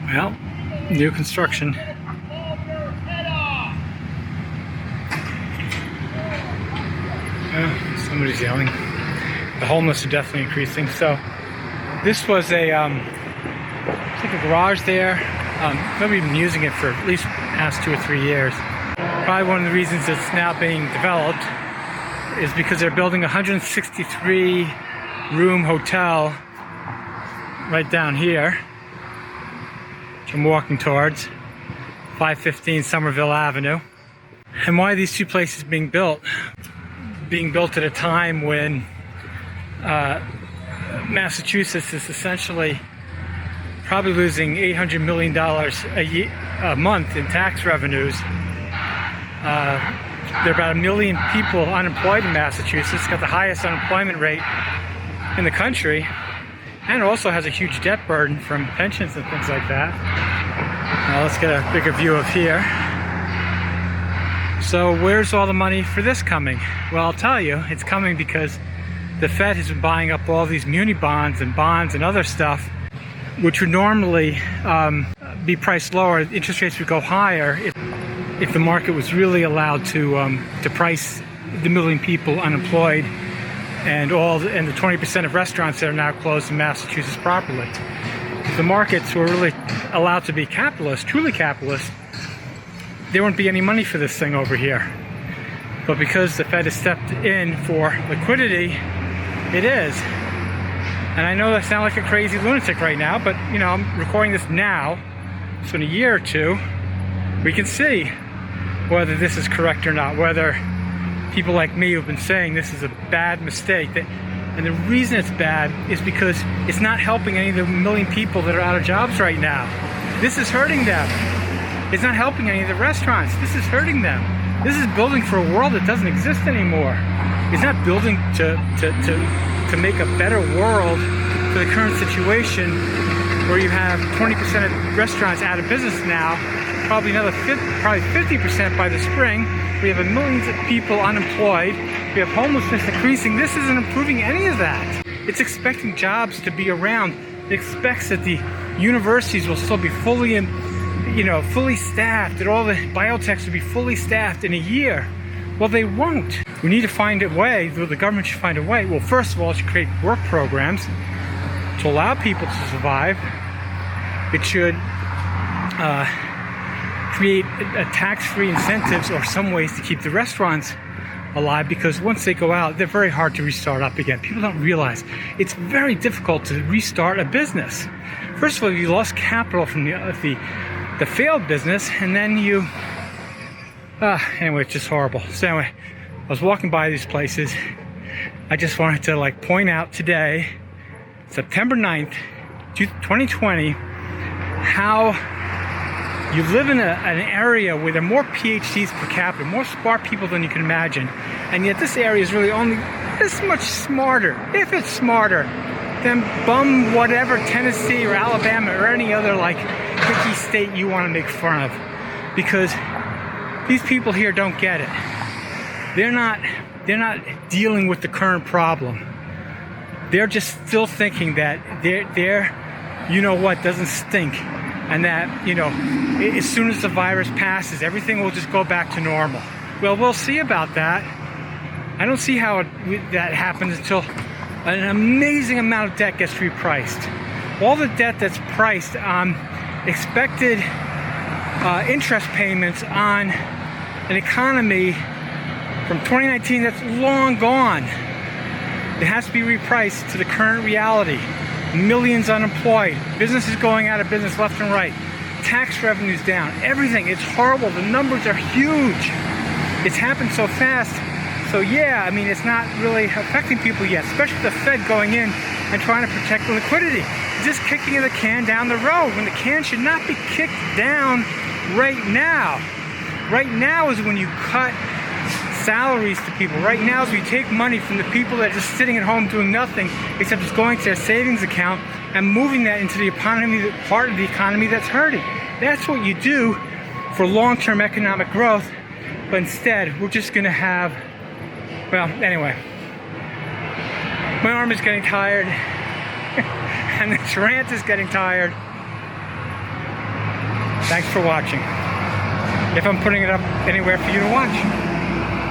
Well, new construction. Somebody's yelling. The homeless are definitely increasing. So this was a it's like a garage there. Nobody's been using it for at least the past 2 or 3 years. Probably one of the reasons it's now being developed is because they're building a 163 room hotel right down here, which I'm walking towards, 515 Somerville Avenue. And why are these two places being built? Being built at a time when Massachusetts is essentially probably losing $800 million a month in tax revenues. There are about 1 million people unemployed in Massachusetts. It's got the highest unemployment rate in the country, and it also has a huge debt burden from pensions and things like that. Now let's get a bigger view of here. So where's all the money for this coming? Well, I'll tell you, it's coming because the Fed has been buying up all these muni bonds and other stuff, which would normally be priced lower. Interest rates would go higher if the market was really allowed to price the 1 million people unemployed and the 20% of restaurants that are now closed in Massachusetts properly. If the markets were really allowed to be capitalist, truly capitalist, there wouldn't be any money for this thing over here. But because the Fed has stepped in for liquidity, it is. And I know I sound like a crazy lunatic right now, but you know, I'm recording this now, so in a year or two, we can see whether this is correct or not, whether people like me who've been saying this is a bad mistake, and the reason it's bad is because it's not helping any of the 1 million people that are out of jobs right now. This is hurting them. It's not helping any of the restaurants. This is hurting them. This is building for a world that doesn't exist anymore. It's not building to make a better world for the current situation where you have 20% of restaurants out of business now, probably 50% by the spring. We have millions of people unemployed. We have homelessness increasing. This isn't improving any of that. It's expecting jobs to be around. It expects that the universities will still be fully staffed, that all the biotechs will be fully staffed in a year. Well, they won't. We need to find a way, the government should find a way. Well, first of all, it should create work programs to allow people to survive. It should create tax-free incentives or some ways to keep the restaurants alive, because once they go out, they're very hard to restart up again. People don't realize it's very difficult to restart a business. First of all, you lost capital from the failed business, and then you anyway, it's just horrible. So anyway, I was walking by these places. I just wanted to point out today, September 9th, 2020, how you live in an area where there are more PhDs per capita, more smart people than you can imagine, and yet this area is really only this much smarter, if it's smarter, than bum whatever Tennessee or Alabama or any other hicky state you want to make fun of, because these people here don't get it. They're not dealing with the current problem. They're just still thinking that they're doesn't stink, and that as soon as the virus passes, everything will just go back to normal. Well, we'll see about that. I don't see how that happens until an amazing amount of debt gets repriced. All the debt that's priced on expected interest payments on an economy from 2019 that's long gone. It has to be repriced to the current reality. Millions unemployed, businesses going out of business left and right, tax revenues down, everything. It's horrible. The numbers are huge. It's happened so fast. So yeah, I mean, it's not really affecting people yet, especially the Fed going in and trying to protect liquidity. Just kicking the can down the road when the can should not be kicked down right now. Right now is when you cut salaries to people. Right now is when you take money from the people that are just sitting at home doing nothing except just going to their savings account and moving that into the economy, part of the economy that's hurting. That's what you do for long-term economic growth. But instead, we're just going to have, well, anyway, my arm is getting tired and this rant is getting tired. Thanks for watching. If I'm putting it up anywhere for you to watch.